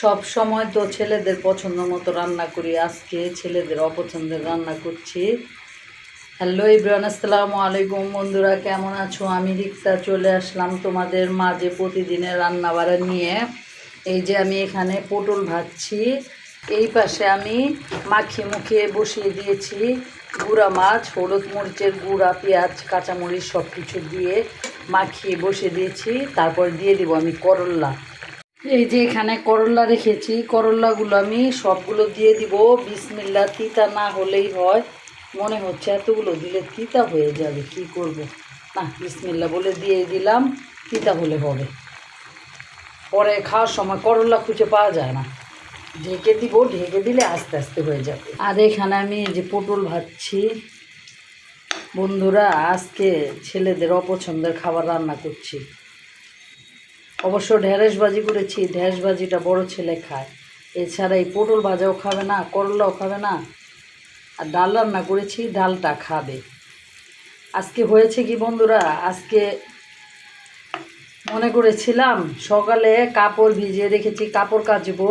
সব সময় তো ছেলেদের পছন্দ মতো রান্না করি, আজকে ছেলেদের অপছন্দের রান্না করছি। হ্যালো এভরিওয়ান, আসসালামু আলাইকুম বন্ধুরা, কেমন আছো? আমি রিক্তা চলে আসলাম তোমাদের মাঝে প্রতিদিনের রান্না বাড়া নিয়ে। এই যে আমি এখানে পটল ভাজছি, এই পাশে আমি মাখিয়ে মুখিয়ে বসিয়ে দিয়েছি গুঁড়া মাছ, হলুদ মরিচের গুঁড়া, পেঁয়াজ, কাঁচামরিচ সব কিছু দিয়ে মাখিয়ে বসিয়ে দিয়েছি। তারপর দিয়ে দিব আমি করল্লা। এই যে এখানে করল্লা রেখেছি, করল্লাগুলো আমি সবগুলো দিয়ে দিব। বিসমিল্লাহ, তিতা না হলেই হয়, মনে হচ্ছে এতগুলো দিলে তিতা হয়ে যাবে, কি করব না, বিসমিল্লাহ বলে দিয়ে দিলাম। তিতা হলে হবে, পরে খাওয়ার সময় করল্লা খুঁজে পাওয়া যায় না। ঢেকে দিব, ঢেকে দিলে আস্তে আস্তে হয়ে যাবে। আর এখানে আমি এই যে পটল ভাজছি। বন্ধুরা, আজকে ছেলেদের অপছন্দের খাবার রান্না করছি। অবশ্য ঢেঁড়স ভাজি করেছি, ঢেঁড়স ভাজিটা বড় ছেলে খায়, এছাড়া এই পটল ভাজাও খাবে না, করলাও খাবে না। আর ডাল রান্না করেছি, ডালটা খাবে। আজকে হয়েছে কি বন্ধুরা, আজকে মনে করেছিলাম সকালে কাপড় ভিজিয়ে রেখেছি, কাপড় কাচবো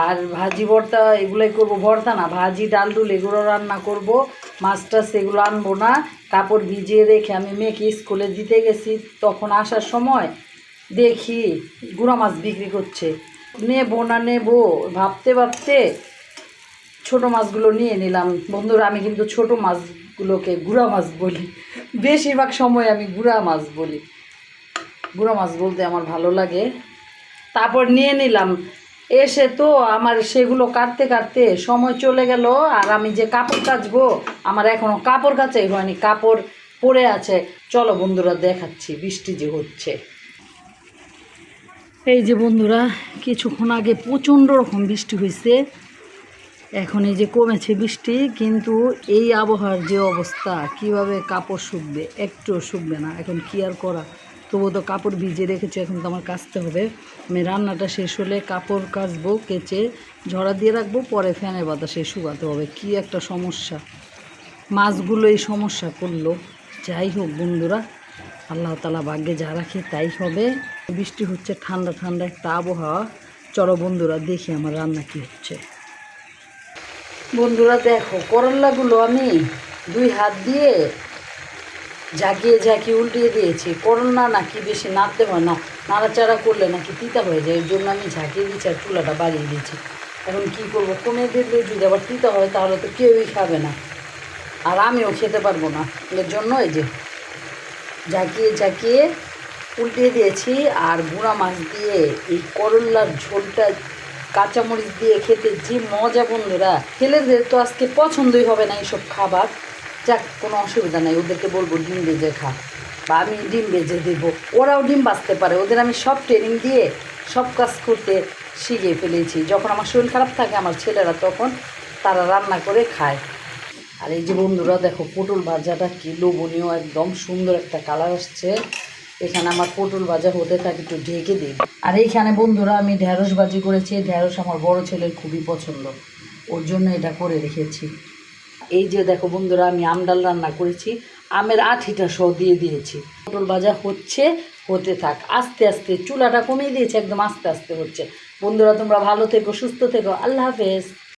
আর ভাজি ভর্তা এগুলোই করব, ভর্তা না, ভাজি ডাল ডুল এগুলো রান্না করব, মাছ টাছ এগুলো আনবো না। কাপড় ভিজিয়ে রেখে আমি মেয়েকে স্কুলে দিতে গেছি, তখন আসার সময় দেখি গুঁড়া মাছ বিক্রি করছে। নেবো না নেবো ভাবতে ভাবতে ছোটো মাছগুলো নিয়ে নিলাম। বন্ধুরা, আমি কিন্তু ছোটো মাছগুলোকে গুঁড়া মাছ বলি, বেশিরভাগ সময় আমি গুঁড়া মাছ বলি, গুঁড়া মাছ বলতে আমার ভালো লাগে। তারপর নিয়ে নিলাম, এসে তো আমার সেগুলো কাটতে কাটতে সময় চলে গেল। আর আমি যে কাপড় কাচবো, আমার এখনও কাপড় কাচাই হয়নি, কাপড় পড়ে আছে। চলো বন্ধুরা দেখাচ্ছি বৃষ্টি যে হচ্ছে। এই যে বন্ধুরা, কিছুক্ষণ আগে প্রচণ্ড রকম বৃষ্টি হয়েছে, এখন এই যে কমেছে বৃষ্টি, কিন্তু এই আবহাওয়ার যে অবস্থা, কিভাবে কাপড় শুকবে? একটুও শুকবে না। এখন কি আর করা, তবুও তো কাপড় ভিজে রেখেছে, এখন তো আমার কাচতে হবে। আমি রান্নাটা শেষ হলে কাপড় কাচবো, কেচে ঝরা দিয়ে রাখবো, পরে ফ্যানের বাতাসে শুকাতে হবে। কি একটা সমস্যা, মাছগুলো এই সমস্যা করলো। যাই হোক বন্ধুরা, আল্লাহ তাআলা ভাগ্যে যা রাখে তাই হবে। বৃষ্টি হচ্ছে, ঠান্ডা ঠান্ডা একটা আবহাওয়া। চলো বন্ধুরা দেখি আমার রান্না কী হচ্ছে। বন্ধুরা দেখো, করল্লাগুলো আমি 2 হাত দিয়ে ঝাঁকিয়ে ঝাঁকিয়ে উল্টিয়ে দিয়েছি। করল্লা নাকি বেশি নাড়তে হয় না, নাড়াচাড়া করলে নাকি তিতা হয়ে যায়, এর জন্য আমি ঝাঁকিয়ে দিয়েছি আর চুলাটা বাড়িয়ে দিয়েছি। এখন কী করবো, কমিয়ে দিলে যদি আবার তিতা হয় তাহলে তো কেউই খাবে না, আর আমিও খেতে পারবো না। এর জন্য এই যে ঝাঁকিয়ে ঝাঁকিয়ে উল্টিয়ে দিয়েছি। আর গুঁড়া মাছ দিয়ে এই করল্লার ঝোলটা কাঁচামরিচ দিয়ে খেতে যে মজা বন্ধুরা, ছেলেদের তো আজকে পছন্দই হবে না এইসব খাবার। যাক, কোনো অসুবিধা নেই, ওদেরকে বলবো ডিম ভেজে খা, বা আমি ডিম ভেজে দেবো, ওরাও ডিম ভাজতে পারে। ওদের আমি সব ট্রেনিং দিয়ে সব কাজ করতে শিখে ফেলেছি। যখন আমার শরীর খারাপ থাকে আমার ছেলেরা, তখন তারা রান্না করে খায়। আর এই যে বন্ধুরা দেখো, পটল ভাজাটা কি লোভনীয়, একদম সুন্দর একটা কালার আসছে। এখানে আমার পটল ভাজা হতে থাকে, একটু ঢেকে দিই। আর এইখানে বন্ধুরা আমি ঢেঁড়স ভাজি করেছি, ঢেঁড়স আমার বড় ছেলের খুবই পছন্দ, ওর জন্য এটা করে রেখেছি। এই যে দেখো বন্ধুরা, আমি আম ডাল রান্না করেছি, আমের আঠিটা সহ দিয়ে দিয়েছি। পটল ভাজা হচ্ছে, হতে থাক, আস্তে আস্তে চুলাটা কমিয়ে দিয়েছে, একদম আস্তে আস্তে হচ্ছে। বন্ধুরা তোমরা ভালো থেকো, সুস্থ থেকো, আল্লাহ হাফেজ।